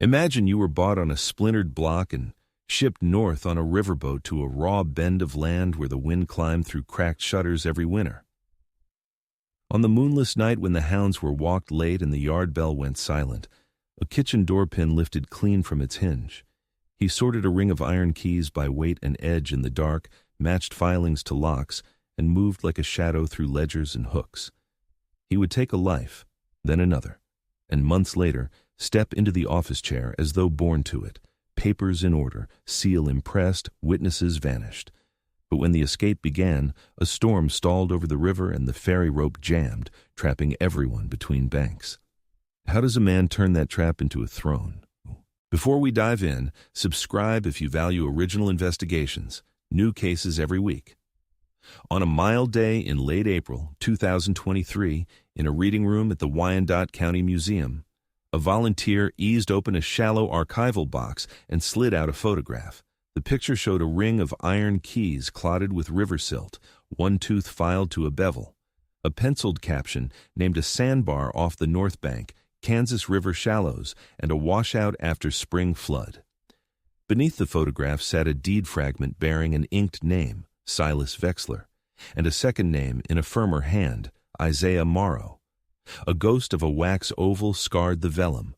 Imagine you were bought on a splintered block and shipped north on a riverboat to a raw bend of land where the wind climbed through cracked shutters every winter. On the moonless night when the hounds were walked late and the yard bell went silent, a kitchen door pin lifted clean from its hinge. He sorted a ring of iron keys by weight and edge in the dark, matched filings to locks, and moved like a shadow through ledgers and hooks. He would take a life, then another, and months later step into the office chair as though born to it, papers in order, seal impressed, witnesses vanished. But when the escape began, a storm stalled over the river and the ferry rope jammed, trapping everyone between banks. How does a man turn that trap into a throne? Before we dive in, subscribe if you value original investigations, new cases every week. On a mild day in late April 2023, in a reading room at the Wyandotte County Museum, a volunteer eased open a shallow archival box and slid out a photograph. The picture showed a ring of iron keys clotted with river silt, one tooth filed to a bevel. A penciled caption named a sandbar off the north bank, Kansas River shallows, and a washout after spring flood. Beneath the photograph sat a deed fragment bearing an inked name, Silas Vexler, and a second name in a firmer hand, Isaiah Morrow. A ghost of a wax oval scarred the vellum.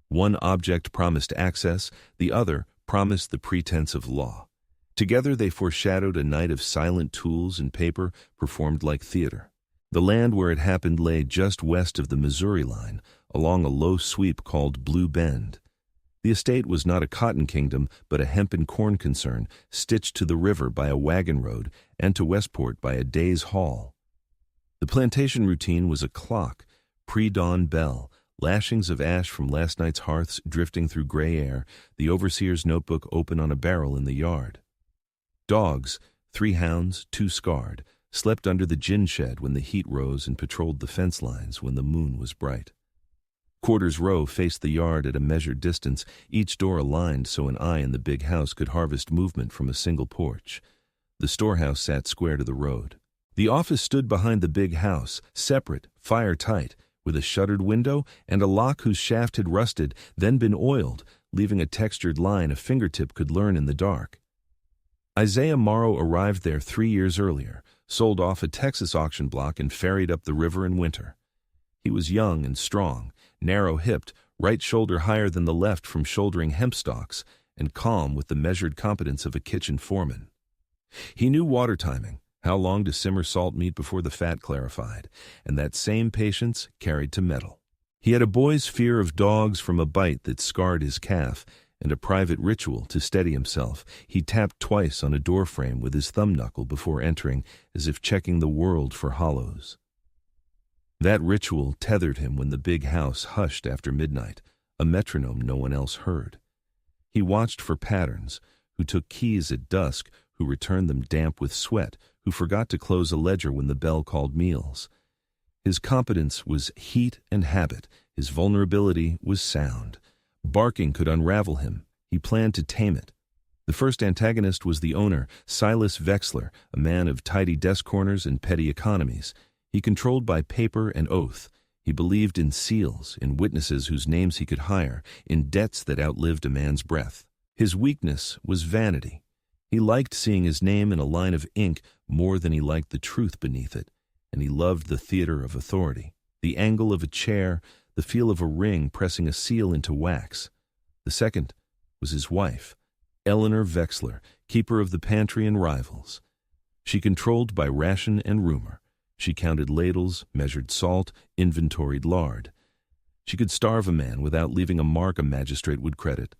One object promised access, the other promised the pretense of law. Together they foreshadowed a night of silent tools and paper performed like theater. The land where it happened lay just west of the Missouri line, along a low sweep called Blue Bend. The estate was not a cotton kingdom, but a hemp and corn concern, stitched to the river by a wagon road and to Westport by a day's haul. The plantation routine was a clock, pre-dawn bell, lashings of ash from last night's hearths drifting through gray air, the overseer's notebook open on a barrel in the yard. Dogs, 3 hounds, 2 scarred, slept under the gin shed when the heat rose and patrolled the fence lines when the moon was bright. Quarters row faced the yard at a measured distance, each door aligned so an eye in the big house could harvest movement from a single porch. The storehouse sat square to the road. The office stood behind the big house, separate, fire-tight, with a shuttered window and a lock whose shaft had rusted, then been oiled, leaving a textured line a fingertip could learn in the dark. Isaiah Morrow arrived there 3 years earlier, sold off a Texas auction block and ferried up the river in winter. He was young and strong, narrow-hipped, right shoulder higher than the left from shouldering hemp stalks, and calm with the measured competence of a kitchen foreman. He knew water timing, how long to simmer salt meat before the fat clarified, and that same patience carried to metal. He had a boy's fear of dogs from a bite that scarred his calf, and a private ritual to steady himself. He tapped twice on a doorframe with his thumb knuckle before entering, as if checking the world for hollows. That ritual tethered him when the big house hushed after midnight, a metronome no one else heard. He watched for patterns, who took keys at dusk, who returned them damp with sweat, who forgot to close a ledger when the bell called meals. His competence was heat and habit, his vulnerability was sound. Barking could unravel him. He planned to tame it. The first antagonist was the owner, Silas Vexler, a man of tidy desk corners and petty economies. He controlled by paper and oath. He believed in seals, in witnesses whose names he could hire, in debts that outlived a man's breath. His weakness was vanity. He liked seeing his name in a line of ink more than he liked the truth beneath it, and he loved the theater of authority, the angle of a chair, the feel of a ring pressing a seal into wax. The second was his wife, Eleanor Vexler, keeper of the pantry and rivals. She controlled by ration and rumor. She counted ladles, measured salt, inventoried lard. She could starve a man without leaving a mark a magistrate would credit.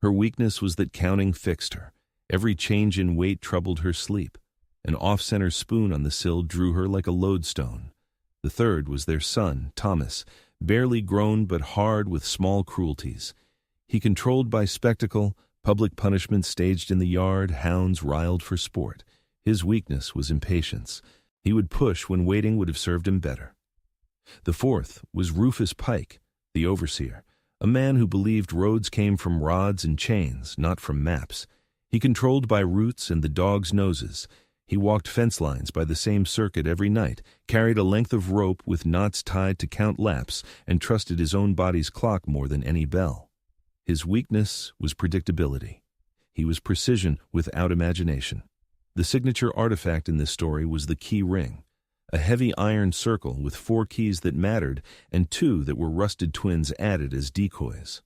Her weakness was that counting fixed her. Every change in weight troubled her sleep. An off-center spoon on the sill drew her like a lodestone. The third was their son, Thomas, barely grown but hard with small cruelties. He controlled by spectacle, public punishment staged in the yard, hounds riled for sport. His weakness was impatience. He would push when waiting would have served him better. The fourth was Rufus Pike, the overseer, a man who believed roads came from rods and chains, not from maps. He controlled by roots and the dogs' noses. He walked fence lines by the same circuit every night, carried a length of rope with knots tied to count laps, and trusted his own body's clock more than any bell. His weakness was predictability. He was precision without imagination. The signature artifact in this story was the key ring, a heavy iron circle with 4 keys that mattered and 2 that were rusted twins added as decoys.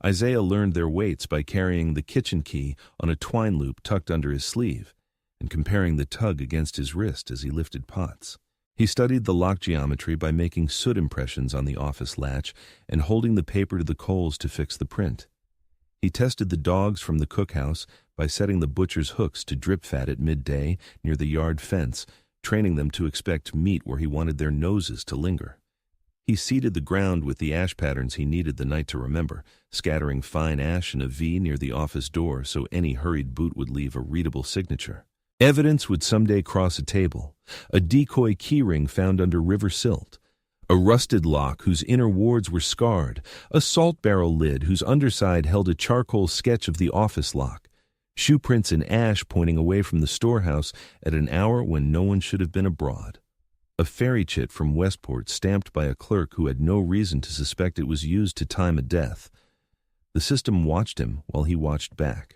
Isaiah learned their weights by carrying the kitchen key on a twine loop tucked under his sleeve and comparing the tug against his wrist as he lifted pots. He studied the lock geometry by making soot impressions on the office latch and holding the paper to the coals to fix the print. He tested the dogs from the cookhouse by setting the butcher's hooks to drip fat at midday near the yard fence, training them to expect meat where he wanted their noses to linger. He seeded the ground with the ash patterns he needed the night to remember, scattering fine ash in a V near the office door so any hurried boot would leave a readable signature. Evidence would someday cross a table, a decoy keyring found under river silt, a rusted lock whose inner wards were scarred, a salt barrel lid whose underside held a charcoal sketch of the office lock, shoe prints in ash pointing away from the storehouse at an hour when no one should have been abroad, a ferry chit from Westport stamped by a clerk who had no reason to suspect it was used to time a death. The system watched him while he watched back.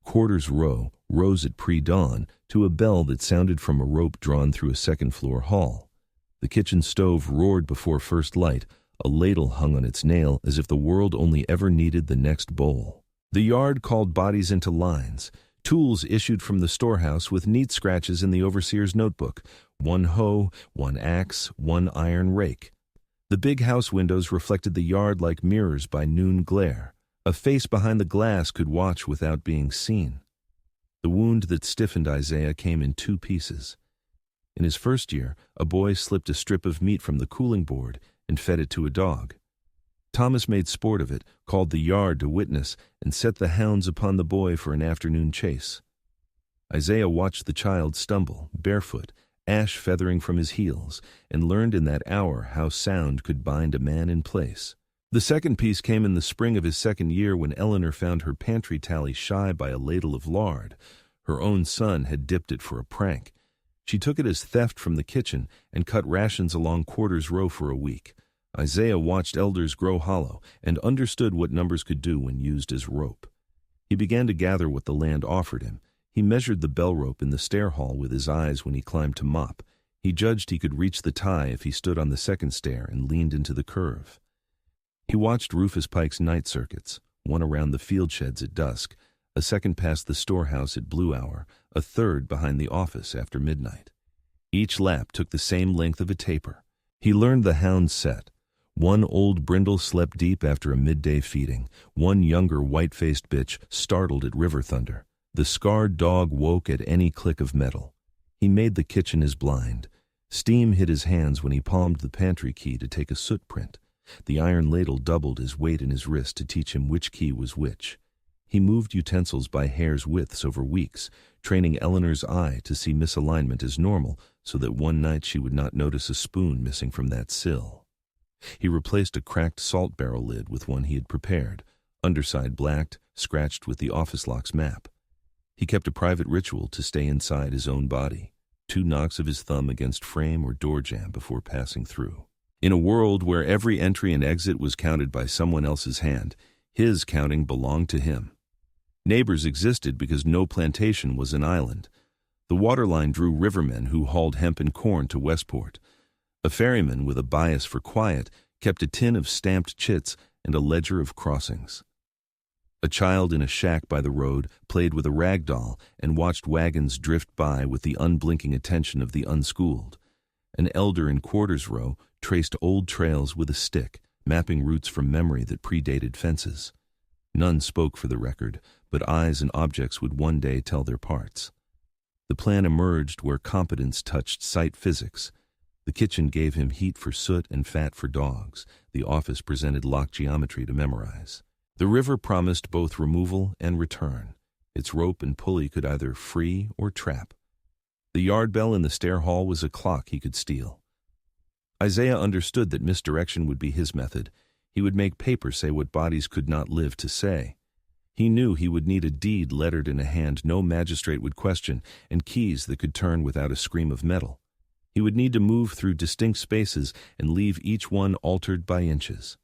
Quarters Row rose at pre-dawn to a bell that sounded from a rope drawn through a second-floor hall. The kitchen stove roared before first light, a ladle hung on its nail as if the world only ever needed the next bowl. The yard called bodies into lines. Tools issued from the storehouse with neat scratches in the overseer's notebook. 1 hoe, 1 axe, 1 iron rake. The big house windows reflected the yard like mirrors by noon glare. A face behind the glass could watch without being seen. The wound that stiffened Isaiah came in 2 pieces. In his first year, a boy slipped a strip of meat from the cooling board and fed it to a dog. Thomas made sport of it, called the yard to witness, and set the hounds upon the boy for an afternoon chase. Isaiah watched the child stumble, barefoot, ash feathering from his heels, and learned in that hour how sound could bind a man in place. The second piece came in the spring of his second year when Eleanor found her pantry tally shy by a ladle of lard. Her own son had dipped it for a prank. She took it as theft from the kitchen and cut rations along Quarters Row for a week. Isaiah watched elders grow hollow and understood what numbers could do when used as rope. He began to gather what the land offered him. He measured the bell rope in the stair hall with his eyes when he climbed to mop. He judged he could reach the tie if he stood on the second stair and leaned into the curve. He watched Rufus Pike's night circuits, one around the field sheds at dusk, a second past the storehouse at blue hour, a third behind the office after midnight. Each lap took the same length of a taper. He learned the hounds set. 1 old brindle slept deep after a midday feeding. 1 younger white-faced bitch startled at river thunder. The scarred dog woke at any click of metal. He made the kitchen his blind. Steam hit his hands when he palmed the pantry key to take a soot print. The iron ladle doubled his weight in his wrist to teach him which key was which. He moved utensils by hair's widths over weeks, training Eleanor's eye to see misalignment as normal so that one night she would not notice a spoon missing from that sill. He replaced a cracked salt barrel lid with one he had prepared, underside blacked, scratched with the office lock's map. He kept a private ritual to stay inside his own body, 2 knocks of his thumb against frame or door jamb before passing through. In a world where every entry and exit was counted by someone else's hand, his counting belonged to him. Neighbors existed because no plantation was an island. The waterline drew rivermen who hauled hemp and corn to Westport. A ferryman with a bias for quiet kept a tin of stamped chits and a ledger of crossings. A child in a shack by the road played with a rag doll and watched wagons drift by with the unblinking attention of the unschooled. An elder in Quarters Row traced old trails with a stick, mapping routes from memory that predated fences. None spoke for the record, but eyes and objects would one day tell their parts. The plan emerged where competence touched site physics. The kitchen gave him heat for soot and fat for dogs. The office presented lock geometry to memorize. The river promised both removal and return. Its rope and pulley could either free or trap. The yard bell in the stair hall was a clock he could steal. Isaiah understood that misdirection would be his method. He would make paper say what bodies could not live to say. He knew he would need a deed lettered in a hand no magistrate would question, and keys that could turn without a scream of metal. He would need to move through distinct spaces and leave each one altered by inches.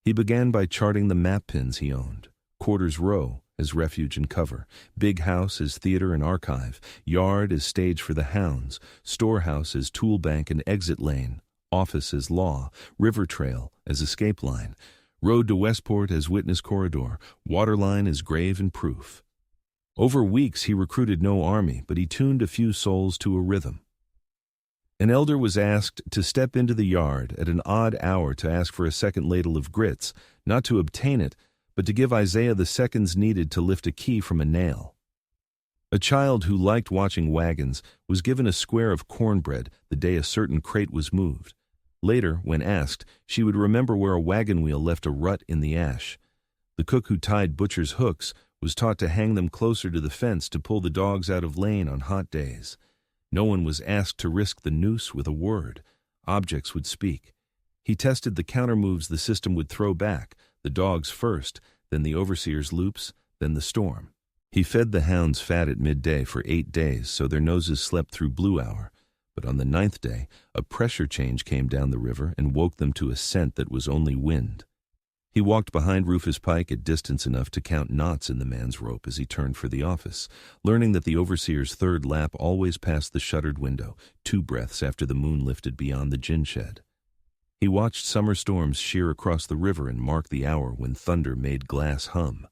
He began by charting the map pins he owned. Quarters row as refuge and cover, big house as theater and archive, yard as stage for the hounds, storehouse as tool bank and exit lane, office as law, river trail as escape line, road to Westport as witness corridor, waterline as grave and proof. Over weeks he recruited no army, but he tuned a few souls to a rhythm. An elder was asked to step into the yard at an odd hour to ask for a second ladle of grits, not to obtain it, but to give Isaiah the seconds needed to lift a key from a nail. A child who liked watching wagons was given a square of cornbread the day a certain crate was moved. Later, when asked, she would remember where a wagon wheel left a rut in the ash. The cook who tied butcher's hooks was taught to hang them closer to the fence to pull the dogs out of lane on hot days. No one was asked to risk the noose with a word. Objects would speak. He tested the counter-moves the system would throw back, the dogs first, then the overseer's loops, then the storm. He fed the hounds fat at midday for 8 days so their noses slept through blue hour. But on the 9th day, a pressure change came down the river and woke them to a scent that was only wind. He walked behind Rufus Pike at distance enough to count knots in the man's rope as he turned for the office, learning that the overseer's third lap always passed the shuttered window, 2 breaths after the moon lifted beyond the gin shed. He watched summer storms shear across the river and mark the hour when thunder made glass hum.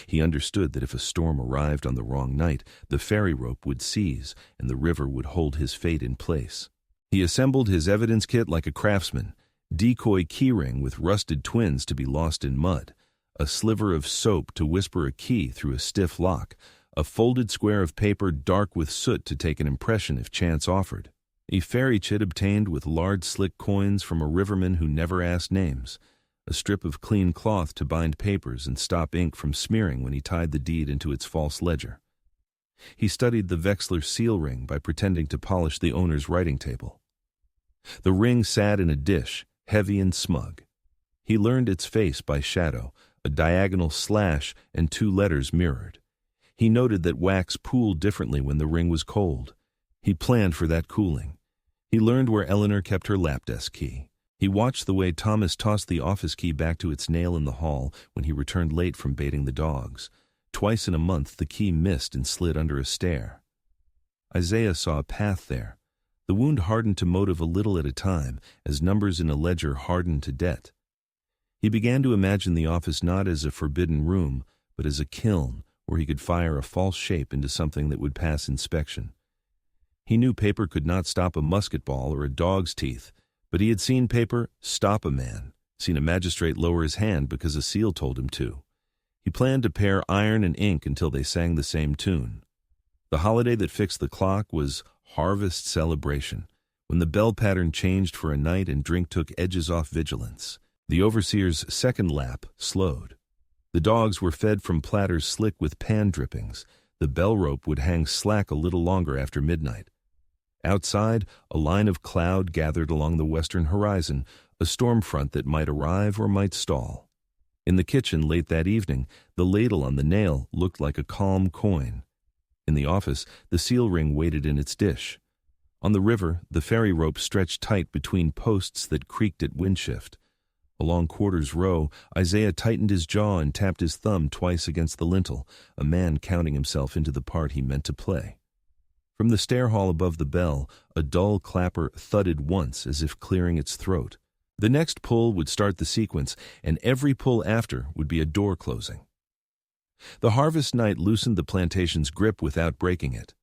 He understood that if a storm arrived on the wrong night, the ferry rope would seize and the river would hold his fate in place. He assembled his evidence kit like a craftsman, decoy keyring with rusted twins to be lost in mud, a sliver of soap to whisper a key through a stiff lock, a folded square of paper dark with soot to take an impression if chance offered. A ferry chit obtained with large slick coins from a riverman who never asked names, a strip of clean cloth to bind papers and stop ink from smearing when he tied the deed into its false ledger. He studied the Vexler seal ring by pretending to polish the owner's writing table. The ring sat in a dish, heavy and smug. He learned its face by shadow, a diagonal slash and 2 letters mirrored. He noted that wax pooled differently when the ring was cold. He planned for that cooling. He learned where Eleanor kept her lap desk key. He watched the way Thomas tossed the office key back to its nail in the hall when he returned late from baiting the dogs. Twice in a month the key missed and slid under a stair. Isaiah saw a path there. The wound hardened to motive a little at a time, as numbers in a ledger hardened to debt. He began to imagine the office not as a forbidden room, but as a kiln where he could fire a false shape into something that would pass inspection. He knew paper could not stop a musket ball or a dog's teeth, but he had seen paper stop a man, seen a magistrate lower his hand because a seal told him to. He planned to pair iron and ink until they sang the same tune. The holiday that fixed the clock was harvest celebration, when the bell pattern changed for a night and drink took edges off vigilance. The overseer's second lap slowed. The dogs were fed from platters slick with pan drippings. The bell rope would hang slack a little longer after midnight. Outside, a line of cloud gathered along the western horizon, a storm front that might arrive or might stall. In the kitchen late that evening, the ladle on the nail looked like a calm coin. In the office, the seal ring waited in its dish. On the river, the ferry rope stretched tight between posts that creaked at windshift. Along Quarters Row, Isaiah tightened his jaw and tapped his thumb twice against the lintel, a man counting himself into the part he meant to play. From the stair hall above the bell, a dull clapper thudded once as if clearing its throat. The next pull would start the sequence, and every pull after would be a door closing. The harvest night loosened the plantation's grip without breaking it.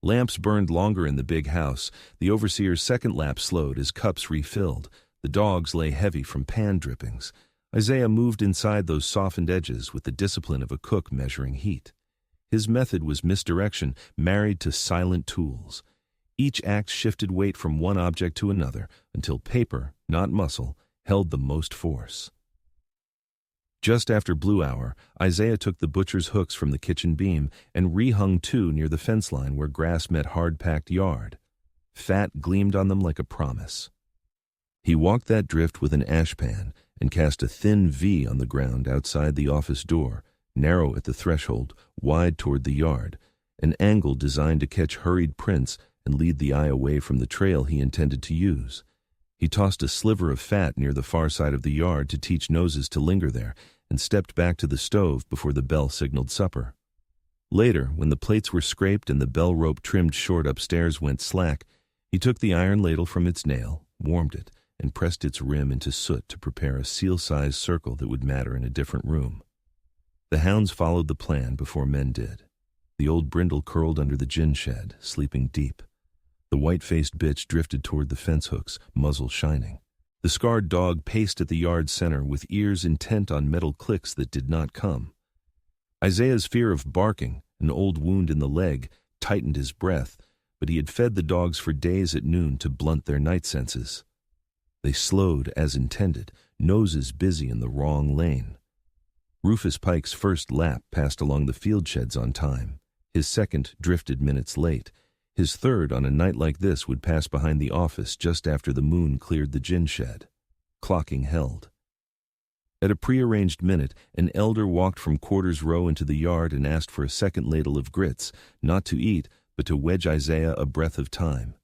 Lamps burned longer in the big house. The overseer's second lap slowed as cups refilled. The dogs lay heavy from pan drippings. Isaiah moved inside those softened edges with the discipline of a cook measuring heat. His method was misdirection married to silent tools. Each act shifted weight from one object to another until paper, not muscle, held the most force. Just after blue hour, Isaiah took the butcher's hooks from the kitchen beam and rehung 2 near the fence line where grass met hard-packed yard. Fat gleamed on them like a promise. He walked that drift with an ashpan and cast a thin V on the ground outside the office door, narrow at the threshold, wide toward the yard, an angle designed to catch hurried prints and lead the eye away from the trail he intended to use. He tossed a sliver of fat near the far side of the yard to teach noses to linger there, and stepped back to the stove before the bell signaled supper. Later, when the plates were scraped and the bell rope trimmed short upstairs went slack, he took the iron ladle from its nail, warmed it, and pressed its rim into soot to prepare a seal-sized circle that would matter in a different room. The hounds followed the plan before men did. The old brindle curled under the gin shed, sleeping deep. The white-faced bitch drifted toward the fence hooks, muzzle shining. The scarred dog paced at the yard center with ears intent on metal clicks that did not come. Isaiah's fear of barking, an old wound in the leg, tightened his breath, but he had fed the dogs for days at noon to blunt their night senses. They slowed as intended, noses busy in the wrong lane. Rufus Pike's first lap passed along the field sheds on time. His second drifted minutes late. His third on a night like this would pass behind the office just after the moon cleared the gin shed. Clocking held. At a prearranged minute, an elder walked from quarters row into the yard and asked for a second ladle of grits, not to eat, but to wedge Isaiah a breath of time.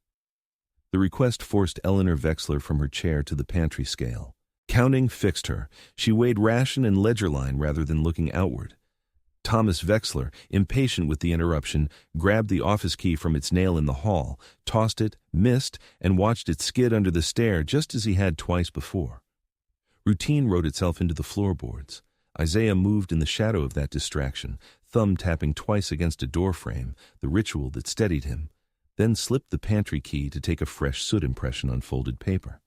The request forced Eleanor Wexler from her chair to the pantry scale. Counting fixed her. She weighed ration and ledger line rather than looking outward. Thomas Wexler, impatient with the interruption, grabbed the office key from its nail in the hall, tossed it, missed, and watched it skid under the stair just as he had twice before. Routine wrote itself into the floorboards. Isaiah moved in the shadow of that distraction, thumb tapping twice against a doorframe, the ritual that steadied him, then slipped the pantry key to take a fresh soot impression on folded paper.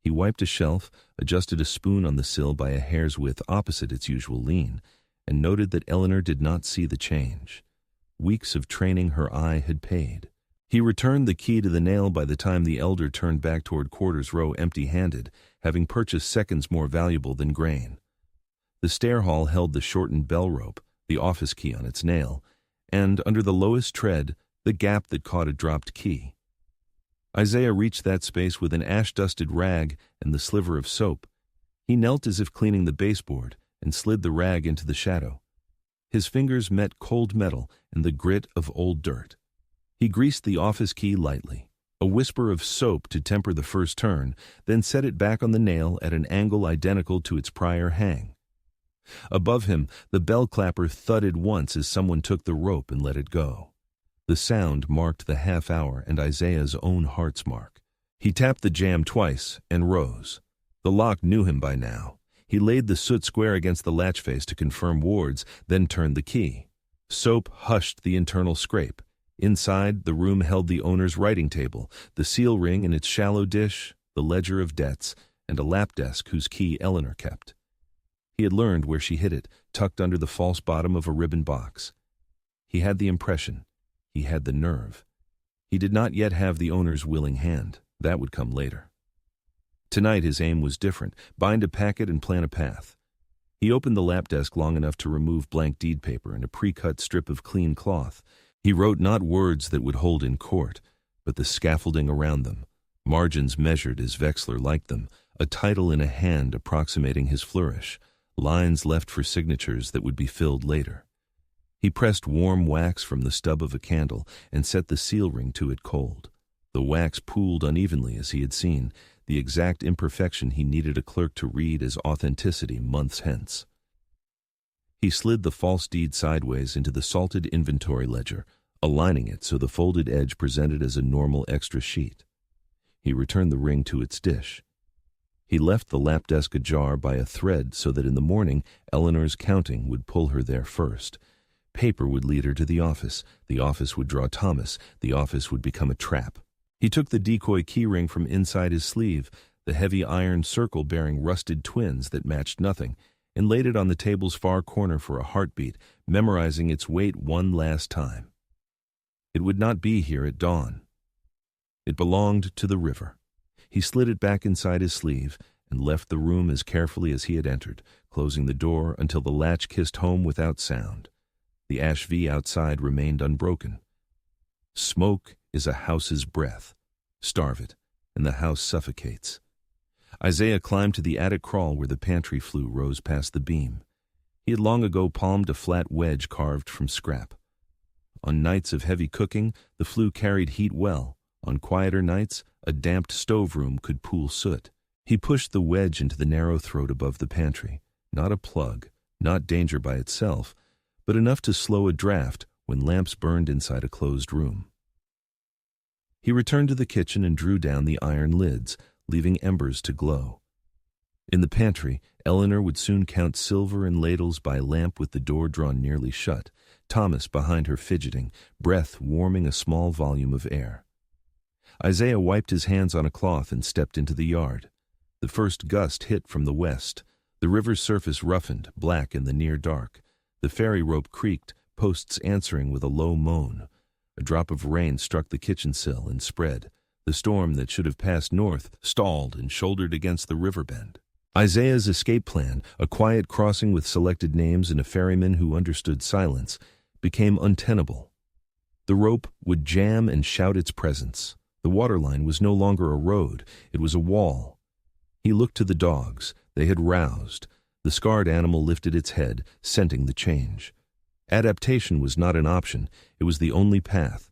He wiped a shelf, adjusted a spoon on the sill by a hair's width opposite its usual lean, and noted that Eleanor did not see the change. Weeks of training her eye had paid. He returned the key to the nail by the time the elder turned back toward quarters row empty-handed, having purchased seconds more valuable than grain. The stair hall held the shortened bell rope, the office key on its nail, and, under the lowest tread, the gap that caught a dropped key. Isaiah reached that space with an ash-dusted rag and the sliver of soap. He knelt as if cleaning the baseboard and slid the rag into the shadow. His fingers met cold metal and the grit of old dirt. He greased the office key lightly, a whisper of soap to temper the first turn, then set it back on the nail at an angle identical to its prior hang. Above him, the bell clapper thudded once as someone took the rope and let it go. The sound marked the half hour and Isaiah's own heart's mark. He tapped the jamb twice and rose. The lock knew him by now. He laid the soot square against the latch face to confirm wards, then turned the key. Soap hushed the internal scrape. Inside, the room held the owner's writing table, the seal ring in its shallow dish, the ledger of debts, and a lap desk whose key Eleanor kept. He had learned where she hid it, tucked under the false bottom of a ribbon box. He had the impression. He had the nerve. He did not yet have the owner's willing hand. That would come later. Tonight his aim was different, bind a packet and plan a path. He opened the lap desk long enough to remove blank deed paper and a pre-cut strip of clean cloth. He wrote not words that would hold in court, but the scaffolding around them, margins measured as Wexler liked them, a title in a hand approximating his flourish, lines left for signatures that would be filled later. He pressed warm wax from the stub of a candle and set the seal ring to it cold. The wax pooled unevenly as he had seen, the exact imperfection he needed a clerk to read as authenticity months hence. He slid the false deed sideways into the salted inventory ledger, aligning it so the folded edge presented as a normal extra sheet. He returned the ring to its dish. He left the lap desk ajar by a thread so that in the morning Eleanor's counting would pull her there first. Paper would lead her to the office would draw Thomas, the office would become a trap. He took the decoy keyring from inside his sleeve, the heavy iron circle bearing rusted twins that matched nothing, and laid it on the table's far corner for a heartbeat, memorizing its weight one last time. It would not be here at dawn. It belonged to the river. He slid it back inside his sleeve and left the room as carefully as he had entered, closing the door until the latch kissed home without sound. The ash V outside remained unbroken. Smoke is a house's breath. Starve it, and the house suffocates. Isaiah climbed to the attic crawl where the pantry flue rose past the beam. He had long ago palmed a flat wedge carved from scrap. On nights of heavy cooking, the flue carried heat well, On quieter nights, a damped stoveroom could pool soot. He pushed the wedge into the narrow throat above the pantry. Not a plug, not danger by itself, but enough to slow a draft when lamps burned inside a closed room. He returned to the kitchen and drew down the iron lids, leaving embers to glow. In the pantry, Eleanor would soon count silver and ladles by lamp with the door drawn nearly shut, Thomas behind her fidgeting, breath warming a small volume of air. Isaiah wiped his hands on a cloth and stepped into the yard. The first gust hit from the west. The river's surface roughened, black in the near dark. The ferry rope creaked, posts answering with a low moan. A drop of rain struck the kitchen sill and spread. The storm that should have passed north stalled and shouldered against the river bend. Isaiah's escape plan, a quiet crossing with selected names and a ferryman who understood silence, became untenable. The rope would jam and shout its presence. The waterline was no longer a road, it was a wall. He looked to the dogs. They had roused. The scarred animal lifted its head, scenting the change. Adaptation was not an option, it was the only path.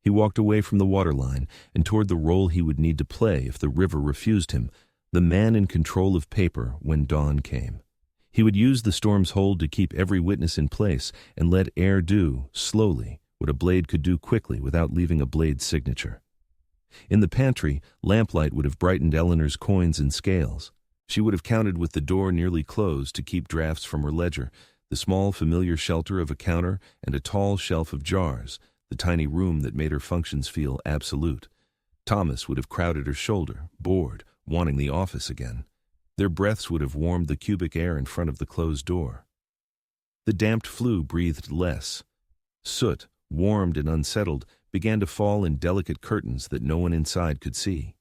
He walked away from the waterline and toward the role he would need to play if the river refused him, the man in control of paper when dawn came. He would use the storm's hold to keep every witness in place and let air do, slowly, what a blade could do quickly without leaving a blade's signature. In the pantry, lamplight would have brightened Eleanor's coins and scales. She would have counted with the door nearly closed to keep drafts from her ledger, the small familiar shelter of a counter and a tall shelf of jars, the tiny room that made her functions feel absolute. Thomas would have crowded her shoulder, bored, wanting the office again. Their breaths would have warmed the cubic air in front of the closed door. The damped flue breathed less. Soot, warmed and unsettled, began to fall in delicate curtains that no one inside could see.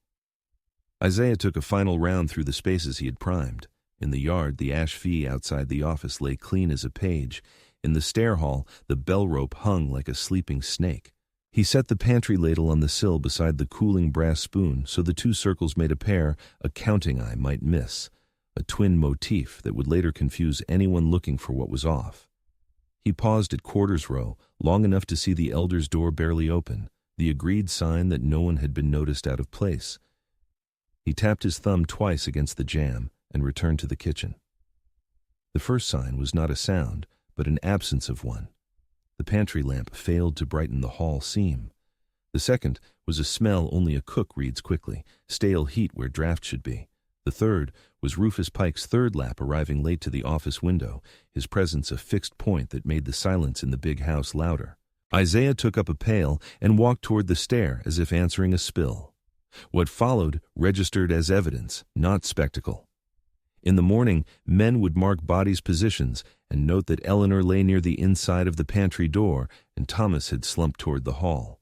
Isaiah took a final round through the spaces he had primed. In the yard, the ash fee outside the office lay clean as a page. In the stair hall, the bell rope hung like a sleeping snake. He set the pantry ladle on the sill beside the cooling brass spoon so the two circles made a pair a counting eye might miss, a twin motif that would later confuse anyone looking for what was off. He paused at quarters row, long enough to see the elder's door barely open, the agreed sign that no one had been noticed out of place. He tapped his thumb twice against the jamb and returned to the kitchen. The first sign was not a sound, but an absence of one. The pantry lamp failed to brighten the hall seam. The second was a smell only a cook reads quickly, stale heat where draft should be. The third was Rufus Pike's third lap arriving late to the office window, his presence a fixed point that made the silence in the big house louder. Isaiah took up a pail and walked toward the stair as if answering a spill. What followed registered as evidence, not spectacle. In the morning, men would mark bodies' positions and note that Eleanor lay near the inside of the pantry door and Thomas had slumped toward the hall.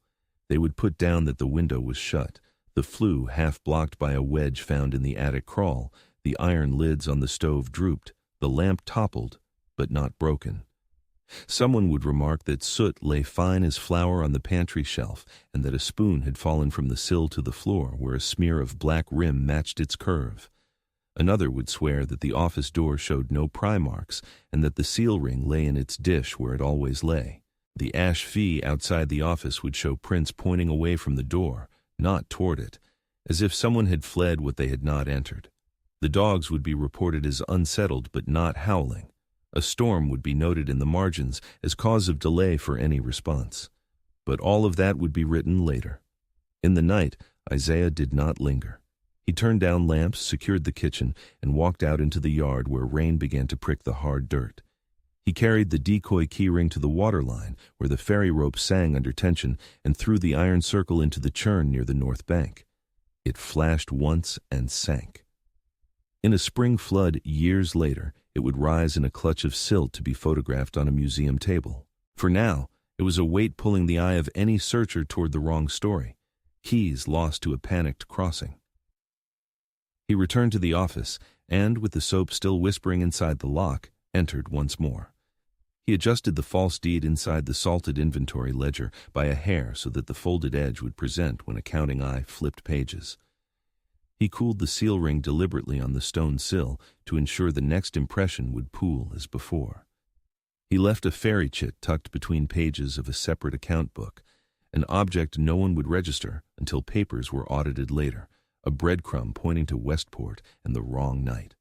They would put down that the window was shut, the flue half blocked by a wedge found in the attic crawl, the iron lids on the stove drooped, the lamp toppled, but not broken. Someone would remark that soot lay fine as flour on the pantry shelf and that a spoon had fallen from the sill to the floor where a smear of black rim matched its curve. Another would swear that the office door showed no pry marks and that the seal ring lay in its dish where it always lay. The ash fee outside the office would show prints pointing away from the door, not toward it, as if someone had fled what they had not entered. The dogs would be reported as unsettled but not howling. A storm would be noted in the margins as cause of delay for any response. But all of that would be written later. In the night, Isaiah did not linger. He turned down lamps, secured the kitchen, and walked out into the yard where rain began to prick the hard dirt. He carried the decoy keyring to the waterline where the ferry rope sang under tension and threw the iron circle into the churn near the north bank. It flashed once and sank. In a spring flood years later, it would rise in a clutch of silt to be photographed on a museum table. For now, it was a weight pulling the eye of any searcher toward the wrong story. Keys lost to a panicked crossing. He returned to the office and, with the soap still whispering inside the lock, entered once more. He adjusted the false deed inside the salted inventory ledger by a hair so that the folded edge would present when a counting eye flipped pages. He cooled the seal ring deliberately on the stone sill to ensure the next impression would pool as before. He left a fairy chit tucked between pages of a separate account book. an object no one would register until papers were audited later, a breadcrumb pointing to Westport and the wrong night.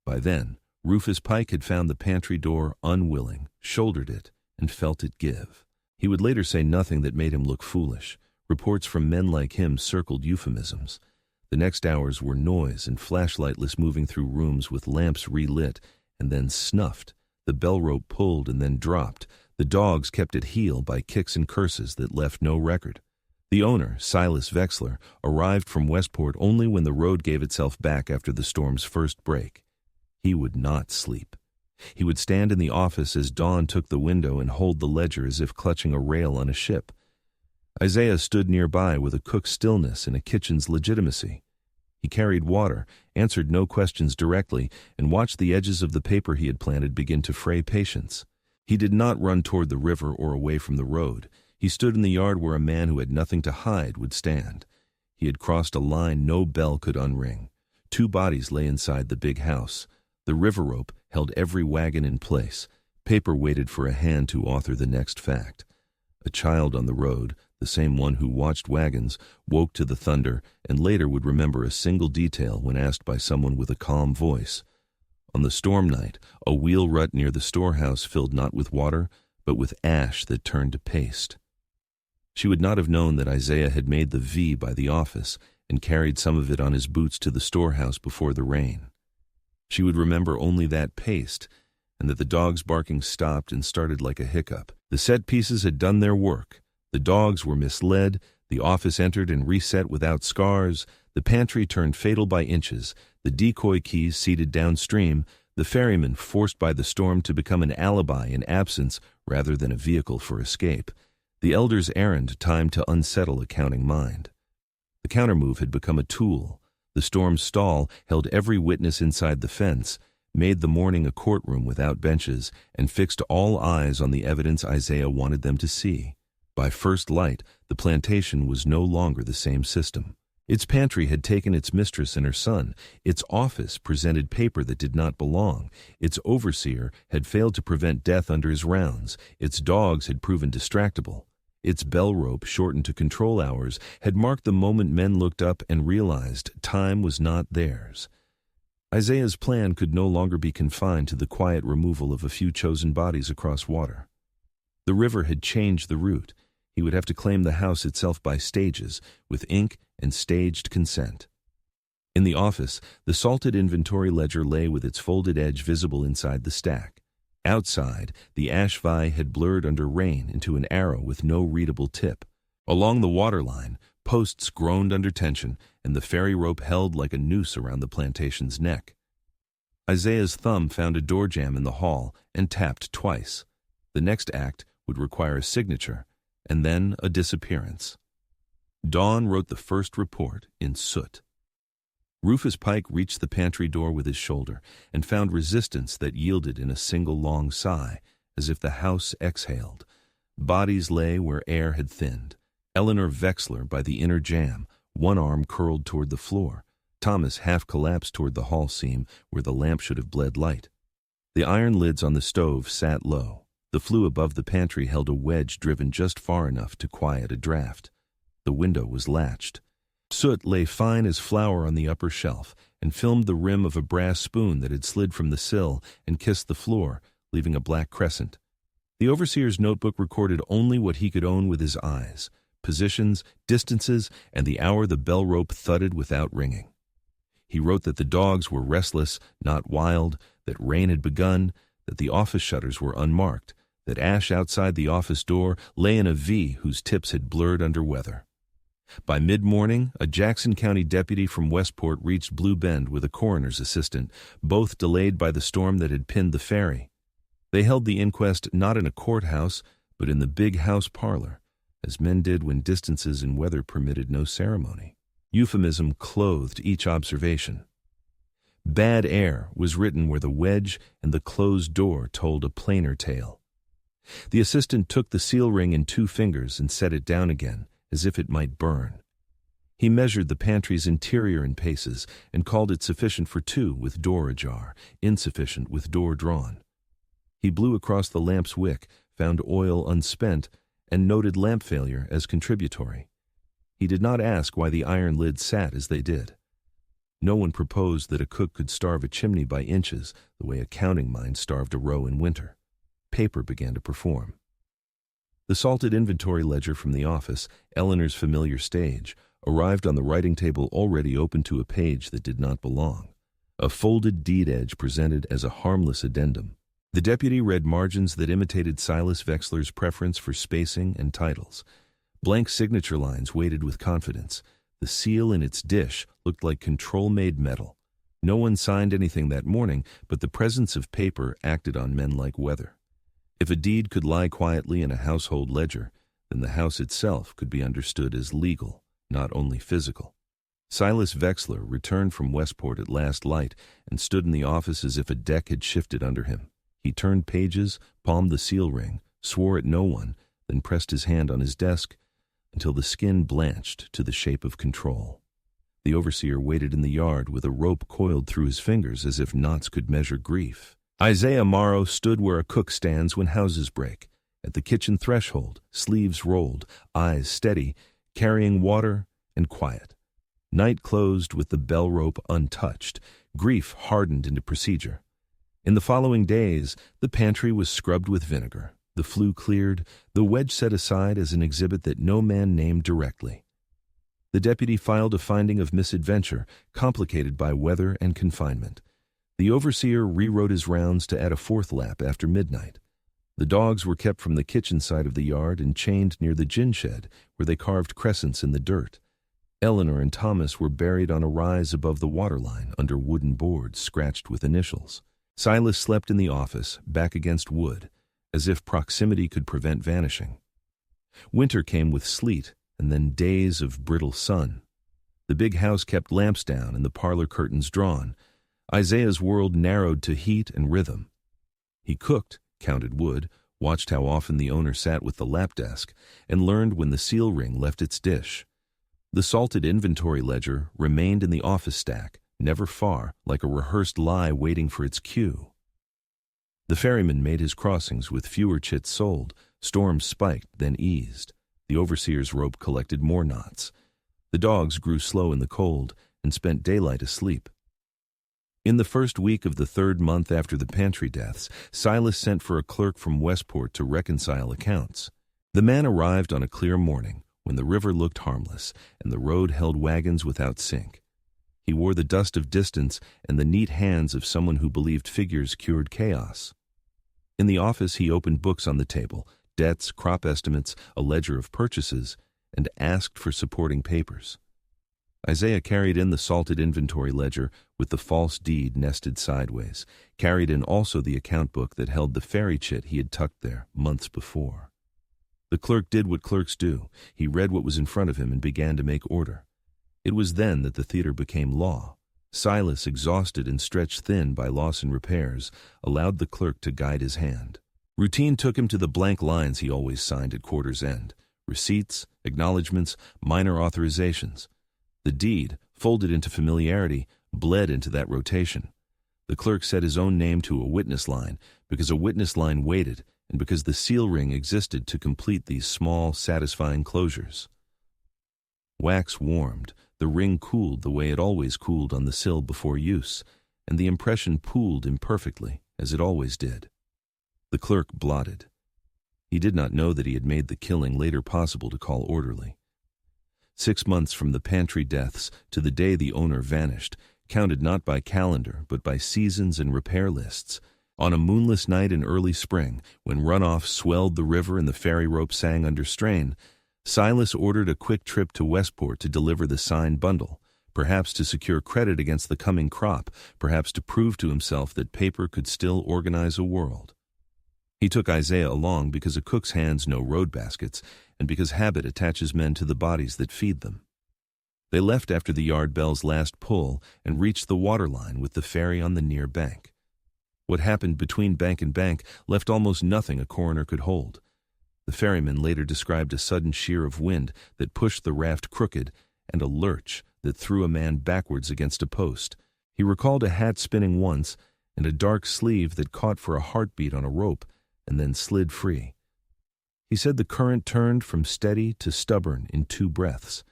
By then, Rufus Pike had found the pantry door unwilling, shouldered it, and felt it give. He would later say nothing that made him look foolish. Reports from men like him circled euphemisms. The next hours were noise and flashlightless moving through rooms with lamps relit and then snuffed. The bell rope pulled and then dropped. The dogs kept at heel by kicks and curses that left no record. The owner, Silas Vexler, arrived from Westport only when the road gave itself back after the storm's first break. He would not sleep. He would stand in the office as dawn took the window and hold the ledger as if clutching a rail on a ship. Isaiah stood nearby with a cook's stillness and a kitchen's legitimacy. He carried water, answered no questions directly, and watched the edges of the paper he had planted begin to fray patience. He did not run toward the river or away from the road. He stood in the yard where a man who had nothing to hide would stand. He had crossed a line no bell could unring. 2 bodies lay inside the big house. The river rope held every wagon in place. Paper waited for a hand to author the next fact. A child on the road, the same one who watched wagons, woke to the thunder and later would remember a single detail when asked by someone with a calm voice. On the storm night, a wheel rut near the storehouse filled not with water, but with ash that turned to paste. She would not have known that Isaiah had made the V by the office and carried some of it on his boots to the storehouse before the rain. She would remember only that paste, and that the dogs' barking stopped and started like a hiccup. The set pieces had done their work. The dogs were misled, the office entered and reset without scars, the pantry turned fatal by inches, the decoy keys seated downstream, the ferryman forced by the storm to become an alibi in absence rather than a vehicle for escape, the elder's errand timed to unsettle a counting mind. The countermove had become a tool. The storm's stall held every witness inside the fence, made the morning a courtroom without benches, and fixed all eyes on the evidence Isaiah wanted them to see. By first light, the plantation was no longer the same system. Its pantry had taken its mistress and her son. Its office presented paper that did not belong. Its overseer had failed to prevent death under his rounds. Its dogs had proven distractible. Its bell rope, shortened to control hours, had marked the moment men looked up and realized time was not theirs. Isaiah's plan could no longer be confined to the quiet removal of a few chosen bodies across water. The river had changed the route. He would have to claim the house itself by stages, with ink and staged consent. In the office, the salted inventory ledger lay with its folded edge visible inside the stack. Outside, the ash vie had blurred under rain into an arrow with no readable tip. Along the waterline, posts groaned under tension, and the ferry rope held like a noose around the plantation's neck. Isaiah's thumb found a door jamb in the hall and tapped twice. The next act would require a signature, and then a disappearance. Dawn wrote the first report in soot. Rufus Pike reached the pantry door with his shoulder and found resistance that yielded in a single long sigh, as if the house exhaled. Bodies lay where air had thinned. Eleanor Vexler by the inner jamb, one arm curled toward the floor. Thomas half collapsed toward the hall seam where the lamp should have bled light. The iron lids on the stove sat low. The flue above the pantry held a wedge driven just far enough to quiet a draft. The window was latched. Soot lay fine as flour on the upper shelf and filmed the rim of a brass spoon that had slid from the sill and kissed the floor, leaving a black crescent. The overseer's notebook recorded only what he could own with his eyes: positions, distances, and the hour the bell rope thudded without ringing. He wrote that the dogs were restless, not wild, that rain had begun, that the office shutters were unmarked, that ash outside the office door lay in a V whose tips had blurred under weather. By mid-morning, a Jackson County deputy from Westport reached Blue Bend with a coroner's assistant, both delayed by the storm that had pinned the ferry. They held the inquest not in a courthouse, but in the big house parlor, as men did when distances and weather permitted no ceremony. Euphemism clothed each observation. Bad air was written where the wedge and the closed door told a plainer tale. The assistant took the seal ring in 2 fingers and set it down again, as if it might burn. He measured the pantry's interior in paces and called it sufficient for 2 with door ajar, insufficient with door drawn. He blew across the lamp's wick, found oil unspent, and noted lamp failure as contributory. He did not ask why the iron lids sat as they did. No one proposed that a cook could starve a chimney by inches the way a counting mind starved a row in winter. Paper began to perform. The salted inventory ledger from the office, Eleanor's familiar stage, arrived on the writing table already open to a page that did not belong. A folded deed edge presented as a harmless addendum. The deputy read margins that imitated Silas Wexler's preference for spacing and titles. Blank signature lines waited with confidence. The seal in its dish looked like control-made metal. No one signed anything that morning, but the presence of paper acted on men like weather. If a deed could lie quietly in a household ledger, then the house itself could be understood as legal, not only physical. Silas Wexler returned from Westport at last light and stood in the office as if a deck had shifted under him. He turned pages, palmed the seal ring, swore at no one, then pressed his hand on his desk until the skin blanched to the shape of control. The overseer waited in the yard with a rope coiled through his fingers as if knots could measure grief. Isaiah Morrow stood where a cook stands when houses break, at the kitchen threshold, sleeves rolled, eyes steady, carrying water and quiet. Night closed with the bell rope untouched. Grief hardened into procedure. In the following days, the pantry was scrubbed with vinegar, the flue cleared, the wedge set aside as an exhibit that no man named directly. The deputy filed a finding of misadventure, complicated by weather and confinement. The overseer rewrote his rounds to add a fourth lap after midnight. The dogs were kept from the kitchen side of the yard and chained near the gin shed, where they carved crescents in the dirt. Eleanor and Thomas were buried on a rise above the waterline under wooden boards scratched with initials. Silas slept in the office, back against wood, as if proximity could prevent vanishing. Winter came with sleet and then days of brittle sun. The big house kept lamps down and the parlor curtains drawn. Isaiah's world narrowed to heat and rhythm. He cooked, counted wood, watched how often the owner sat with the lap desk, and learned when the seal ring left its dish. The salted inventory ledger remained in the office stack, never far, like a rehearsed lie waiting for its cue. The ferryman made his crossings with fewer chits sold. Storms spiked, then eased. The overseer's rope collected more knots. The dogs grew slow in the cold and spent daylight asleep. In the first week of the third month after the pantry deaths, Silas sent for a clerk from Westport to reconcile accounts. The man arrived on a clear morning, when the river looked harmless and the road held wagons without sink. He wore the dust of distance and the neat hands of someone who believed figures cured chaos. In the office he opened books on the table, debts, crop estimates, a ledger of purchases, and asked for supporting papers. Isaiah carried in the salted inventory ledger with the false deed nested sideways, carried in also the account book that held the ferry chit he had tucked there months before. The clerk did what clerks do. He read what was in front of him and began to make order. It was then that the theater became law. Silas, exhausted and stretched thin by loss and repairs, allowed the clerk to guide his hand. Routine took him to the blank lines he always signed at quarter's end: receipts, acknowledgments, minor authorizations. The deed, folded into familiarity, bled into that rotation. The clerk set his own name to a witness line because a witness line waited and because the seal ring existed to complete these small, satisfying closures. Wax warmed, the ring cooled the way it always cooled on the sill before use, and the impression pooled imperfectly, as it always did. The clerk blotted. He did not know that he had made the killing later possible to call orderly. 6 months from the pantry deaths to the day the owner vanished, counted not by calendar but by seasons and repair lists. On a moonless night in early spring, when runoff swelled the river and the ferry rope sang under strain, Silas ordered a quick trip to Westport to deliver the signed bundle, perhaps to secure credit against the coming crop, perhaps to prove to himself that paper could still organize a world. He took Isaiah along because a cook's hands know road baskets, and because habit attaches men to the bodies that feed them. They left after the yard bell's last pull and reached the waterline with the ferry on the near bank. What happened between bank and bank left almost nothing a coroner could hold. The ferryman later described a sudden shear of wind that pushed the raft crooked and a lurch that threw a man backwards against a post. He recalled a hat spinning once and a dark sleeve that caught for a heartbeat on a rope and then slid free. He said the current turned from steady to stubborn in 2 breaths.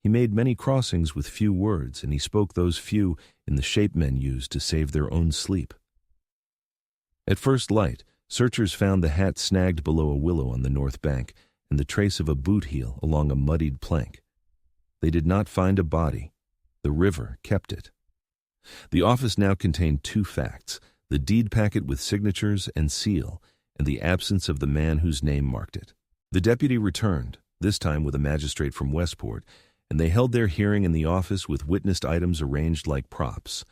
He made many crossings with few words, and he spoke those few in the shape men used to save their own sleep. At first light, searchers found the hat snagged below a willow on the north bank and the trace of a boot heel along a muddied plank. They did not find a body. The river kept it. The office now contained 2 facts: the deed packet with signatures and seal, and the absence of the man whose name marked it. The deputy returned, this time with a magistrate from Westport, and they held their hearing in the office with witnessed items arranged like props: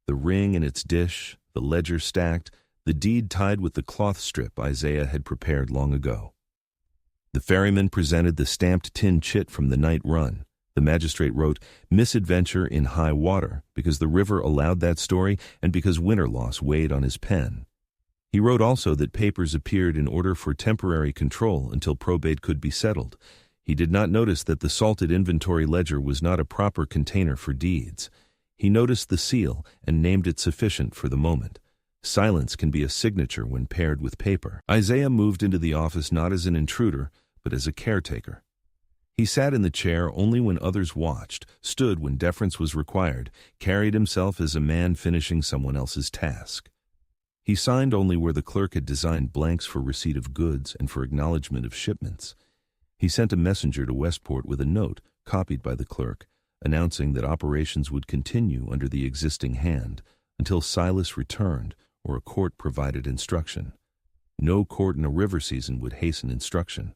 the ring in its dish, the ledger stacked, the deed tied with the cloth strip Isaiah had prepared long ago. The ferryman presented the stamped tin chit from the night run. The magistrate wrote, "Misadventure in high water," because the river allowed that story and because winter loss weighed on his pen. He wrote also that papers appeared in order for temporary control until probate could be settled. He did not notice that the salted inventory ledger was not a proper container for deeds. He noticed the seal and named it sufficient for the moment. Silence can be a signature when paired with paper. Isaiah moved into the office not as an intruder, but as a caretaker. He sat in the chair only when others watched, stood when deference was required, carried himself as a man finishing someone else's task. He signed only where the clerk had designed blanks for receipt of goods and for acknowledgement of shipments. He sent a messenger to Westport with a note, copied by the clerk, announcing that operations would continue under the existing hand until Silas returned or a court provided instruction. No court in a river season would hasten instruction.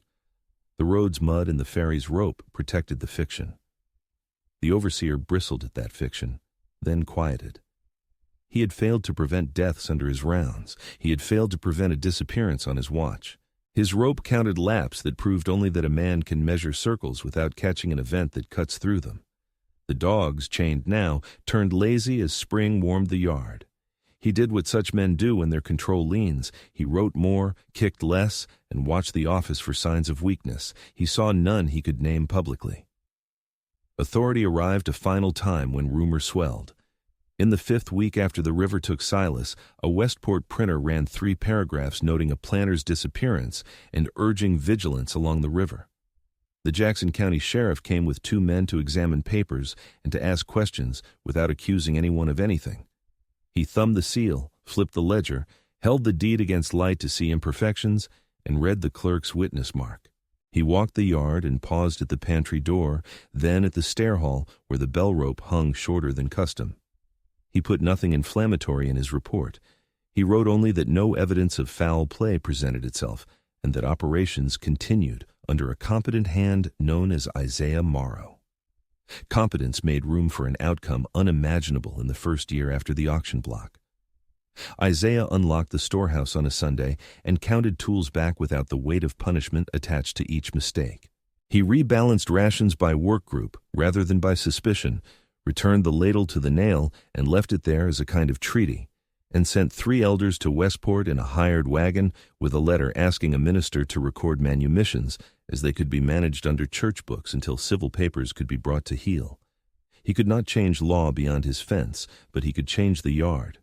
The road's mud and the ferry's rope protected the fiction. The overseer bristled at that fiction, then quieted. He had failed to prevent deaths under his rounds. He had failed to prevent a disappearance on his watch. His rope counted laps that proved only that a man can measure circles without catching an event that cuts through them. The dogs, chained now, turned lazy as spring warmed the yard. He did what such men do when their control leans. He wrote more, kicked less, and watched the office for signs of weakness. He saw none he could name publicly. Authority arrived a final time when rumor swelled. In the 5th week after the river took Silas, a Westport printer ran 3 paragraphs noting a planter's disappearance and urging vigilance along the river. The Jackson County Sheriff came with 2 men to examine papers and to ask questions without accusing anyone of anything. He thumbed the seal, flipped the ledger, held the deed against light to see imperfections, and read the clerk's witness mark. He walked the yard and paused at the pantry door, then at the stair hall where the bell rope hung shorter than custom. He put nothing inflammatory in his report. He wrote only that no evidence of foul play presented itself and that operations continued under a competent hand known as Isaiah Morrow. Competence made room for an outcome unimaginable in the first year after the auction block. Isaiah unlocked the storehouse on a Sunday and counted tools back without the weight of punishment attached to each mistake. He rebalanced rations by work group rather than by suspicion, returned the ladle to the nail and left it there as a kind of treaty, and sent 3 elders to Westport in a hired wagon with a letter asking a minister to record manumissions, as they could be managed under church books until civil papers could be brought to heel. He could not change law beyond his fence, but he could change the yard.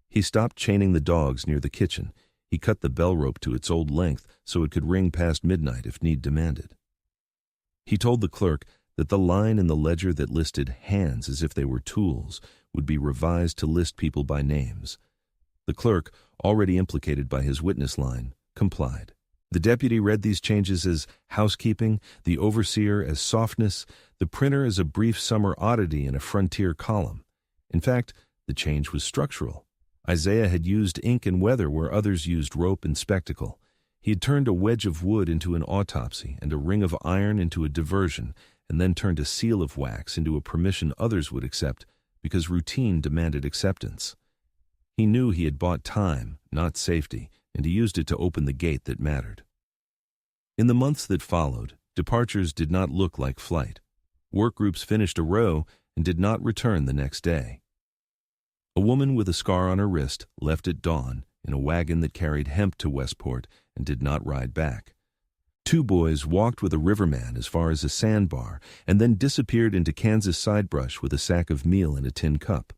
He stopped chaining the dogs near the kitchen. He cut the bell rope to its old length so it could ring past midnight if need demanded. He told the clerk that the line in the ledger that listed hands as if they were tools would be revised to list people by names. The clerk, already implicated by his witness line, complied. The deputy read these changes as housekeeping, the overseer as softness, the printer as a brief summer oddity in a frontier column. In fact, the change was structural. Isaiah had used ink and weather where others used rope and spectacle. He had turned a wedge of wood into an autopsy and a ring of iron into a diversion, and then turned a seal of wax into a permission others would accept because routine demanded acceptance. He knew he had bought time, not safety, and he used it to open the gate that mattered. In the months that followed, departures did not look like flight. Work groups finished a row and did not return the next day. A woman with a scar on her wrist left at dawn in a wagon that carried hemp to Westport and did not ride back. 2 boys walked with a riverman as far as a sandbar and then disappeared into Kansas sidebrush with a sack of meal in a tin cup.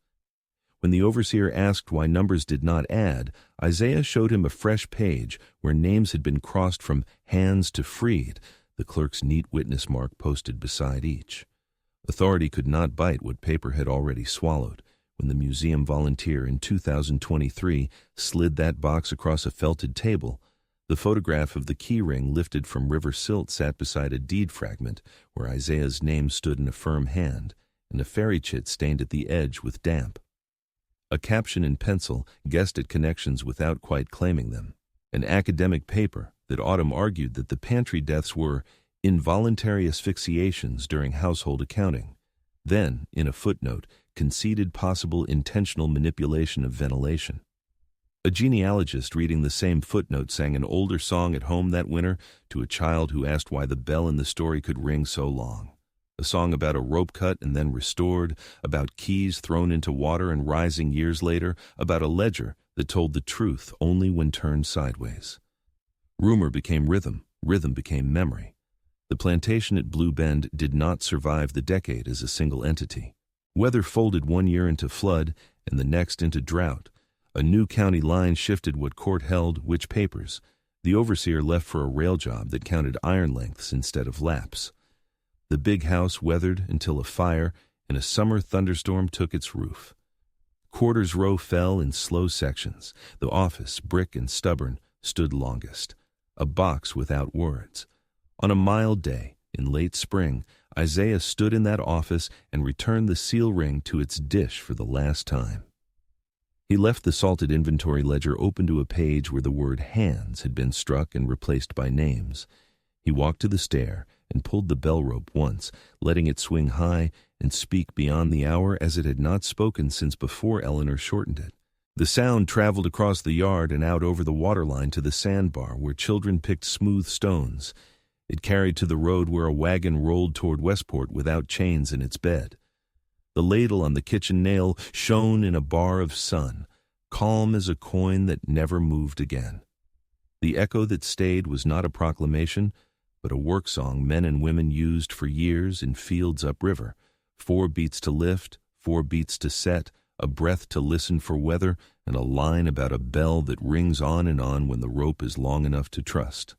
When the overseer asked why numbers did not add, Isaiah showed him a fresh page where names had been crossed from hands to freed, the clerk's neat witness mark posted beside each. Authority could not bite what paper had already swallowed. When the museum volunteer in 2023 slid that box across a felted table, the photograph of the key ring lifted from river silt sat beside a deed fragment where Isaiah's name stood in a firm hand, and a fairy chit stained at the edge with damp. A caption in pencil guessed at connections without quite claiming them. An academic paper that Autumn argued that the pantry deaths were involuntary asphyxiations during household accounting. Then, in a footnote, conceded possible intentional manipulation of ventilation. A genealogist reading the same footnote sang an older song at home that winter to a child who asked why the bell in the story could ring so long. A song about a rope cut and then restored, about keys thrown into water and rising years later, about a ledger that told the truth only when turned sideways. Rumor became rhythm, rhythm became memory. The plantation at Blue Bend did not survive the decade as a single entity. Weather folded one year into flood and the next into drought. A new county line shifted what court held which papers. The overseer left for a rail job that counted iron lengths instead of laps. The big house weathered until a fire and a summer thunderstorm took its roof. Quarters row fell in slow sections. The office, brick and stubborn, stood longest. A box without words. On a mild day, in late spring, Isaiah stood in that office and returned the seal ring to its dish for the last time. He left the salted inventory ledger open to a page where the word hands had been struck and replaced by names. He walked to the stair and pulled the bell rope once, letting it swing high and speak beyond the hour as it had not spoken since before Eleanor shortened it. The sound traveled across the yard and out over the waterline to the sandbar where children picked smooth stones. It carried to the road where a wagon rolled toward Westport without chains in its bed. The ladle on the kitchen nail shone in a bar of sun, calm as a coin that never moved again. The echo that stayed was not a proclamation, but a work song men and women used for years in fields upriver. 4 beats to lift, 4 beats to set, a breath to listen for weather, and a line about a bell that rings on and on when the rope is long enough to trust.